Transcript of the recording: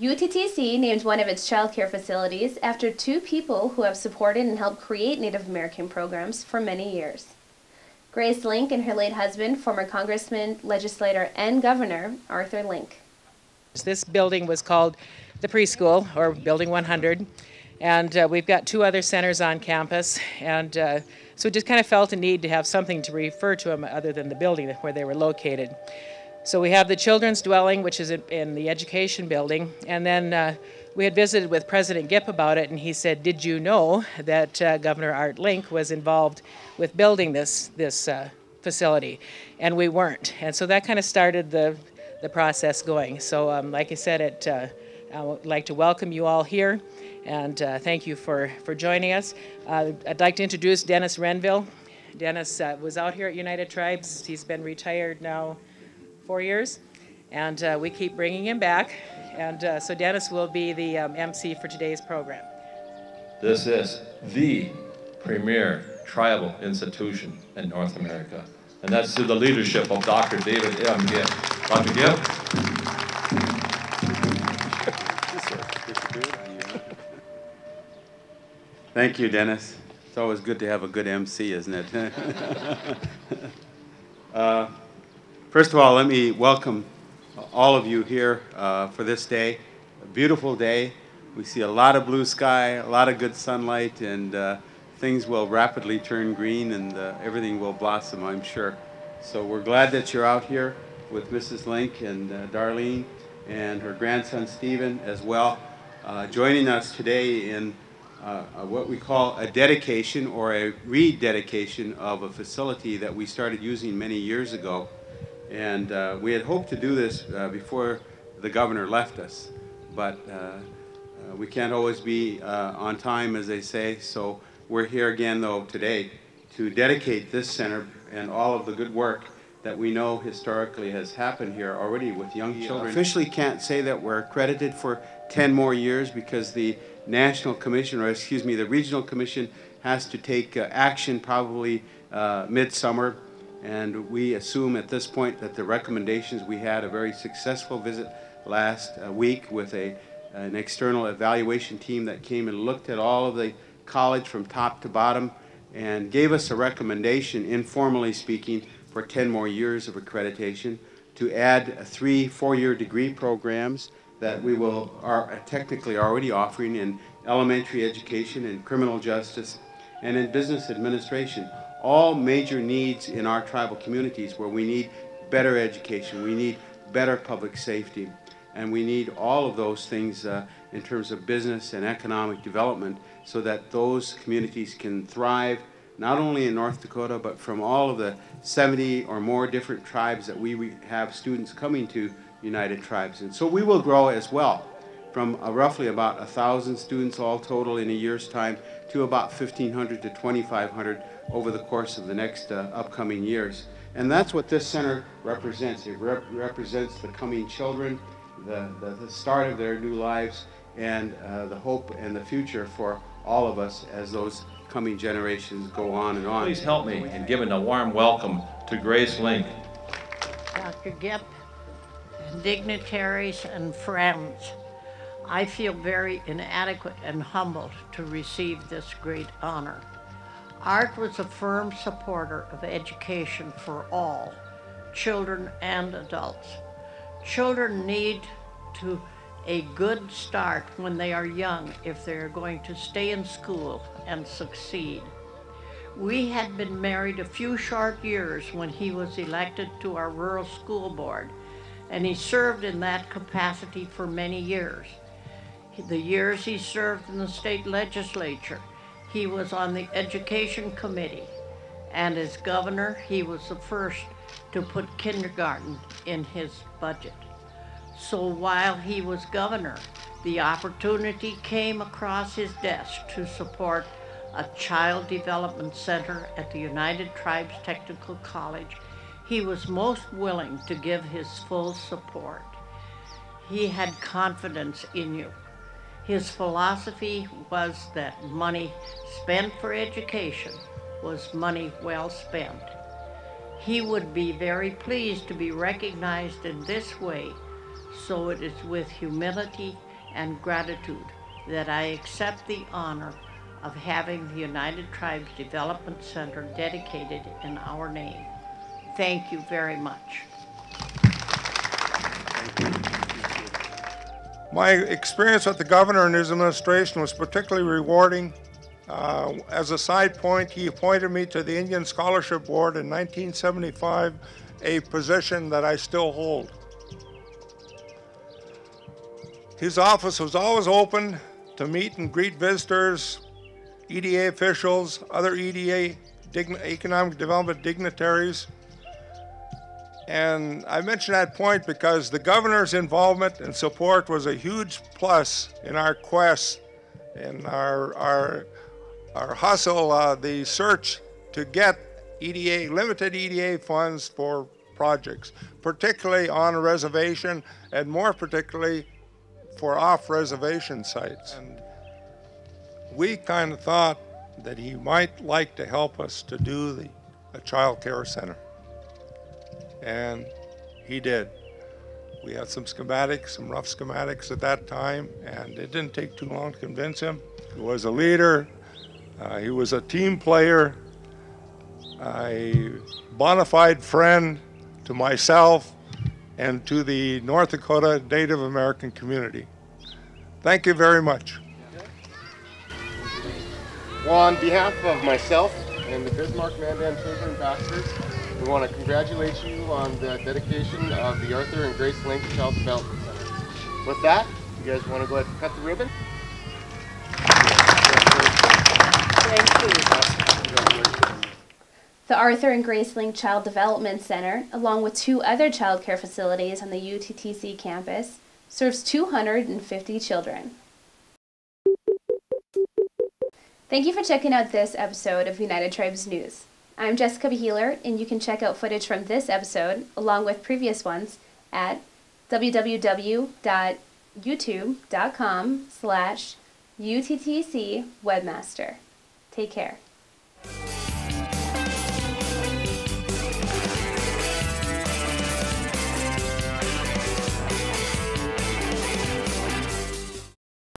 UTTC named one of its child care facilities after two people who have supported and helped create Native American programs for many years. Grace Link and her late husband, former Congressman, legislator, and Governor Arthur Link. This building was called the preschool, or Building 100, and we've got two other centers on campus, and so we just kind of felt a need to have something to refer to them other than the building where they were located. So we have the children's dwelling, which is in the education building, and then we had visited with President Gipp about it, and he said, "Did you know that Governor Art Link was involved with building this facility?" And we weren't, and so that kind of started the process going. So like I said, I would like to welcome you all here, and thank you for joining us. I'd like to introduce Dennis Renville. Dennis was out here at United Tribes. He's been retired now 4 years, and we keep bringing him back. And so Dennis will be the MC for today's program. This is the premier tribal institution in North America, and that's through the leadership of Dr. David M. Gipp. Dr. Gipp? Thank you, Dennis. It's always good to have a good MC, isn't it? First of all, let me welcome all of you here for this day. A beautiful day. We see a lot of blue sky, a lot of good sunlight, and things will rapidly turn green, and everything will blossom, I'm sure. So we're glad that you're out here with Mrs. Link and Darlene and her grandson Stephen as well, joining us today in what we call a dedication or a rededication of a facility that we started using many years ago. And we had hoped to do this before the governor left us, but we can't always be on time, as they say, so we're here again, though, today to dedicate this center and all of the good work that we know historically has happened here already with young children. Officially can't say that we're accredited for 10 more years because the National Commission, or excuse me, the Regional Commission has to take action probably midsummer. And we assume at this point that the recommendations, we had a very successful visit last week with an external evaluation team that came and looked at all of the college from top to bottom and gave us a recommendation, informally speaking, for 10 more years of accreditation, to add 3 4-year degree programs that we are technically already offering in elementary education, in criminal justice, and in business administration. All major needs in our tribal communities where we need better education, we need better public safety, and we need all of those things in terms of business and economic development so that those communities can thrive, not only in North Dakota, but from all of the 70 or more different tribes that we have students coming to United Tribes. And so we will grow as well from roughly about 1,000 students all total in a year's time to about 1,500 to 2,500 over the course of the next upcoming years. And that's what this center represents. It represents the coming children, the start of their new lives, and the hope and the future for all of us as those coming generations go on and on. Please help me in giving a warm welcome to Grace Link. Dr. Gipp, dignitaries and friends, I feel very inadequate and humbled to receive this great honor. Art was a firm supporter of education for all, children and adults. Children need a good start when they are young if they are going to stay in school and succeed. We had been married a few short years when he was elected to our rural school board, and he served in that capacity for many years. The years he served in the state legislature, he was on the education committee, and as governor, he was the first to put kindergarten in his budget. So while he was governor, the opportunity came across his desk to support a child development center at the United Tribes Technical College. He was most willing to give his full support. He had confidence in you. His philosophy was that money spent for education was money well spent. He would be very pleased to be recognized in this way, so it is with humility and gratitude that I accept the honor of having the United Tribes Development Center dedicated in our name. Thank you very much. My experience with the governor and his administration was particularly rewarding. As a side point, he appointed me to the Indian Scholarship Board in 1975, a position that I still hold. His office was always open to meet and greet visitors, EDA officials, other EDA economic development dignitaries. And I mention that point because the governor's involvement and support was a huge plus in our quest, in our hustle, the search to get EDA, limited EDA funds for projects, particularly on a reservation and more particularly for off-reservation sites. And we kind of thought that he might like to help us to do a child care center. And he did. We had some schematics, some rough schematics at that time, and it didn't take too long to convince him. He was a leader, he was a team player, a bona fide friend to myself and to the North Dakota Native American community. Thank you very much. Well, on behalf of myself and the Bismarck Mandan Chamber Ambassadors, we want to congratulate you on the dedication of the Arthur and Grace Link Child Development Center. With that, you guys want to go ahead and cut the ribbon? Thank you. The Arthur and Grace Link Child Development Center, along with 2 other child care facilities on the UTTC campus, serves 250 children. Thank you for checking out this episode of United Tribes News. I'm Jessica Beheeler, and you can check out footage from this episode, along with previous ones, at www.youtube.com/UTTC Webmaster. Take care.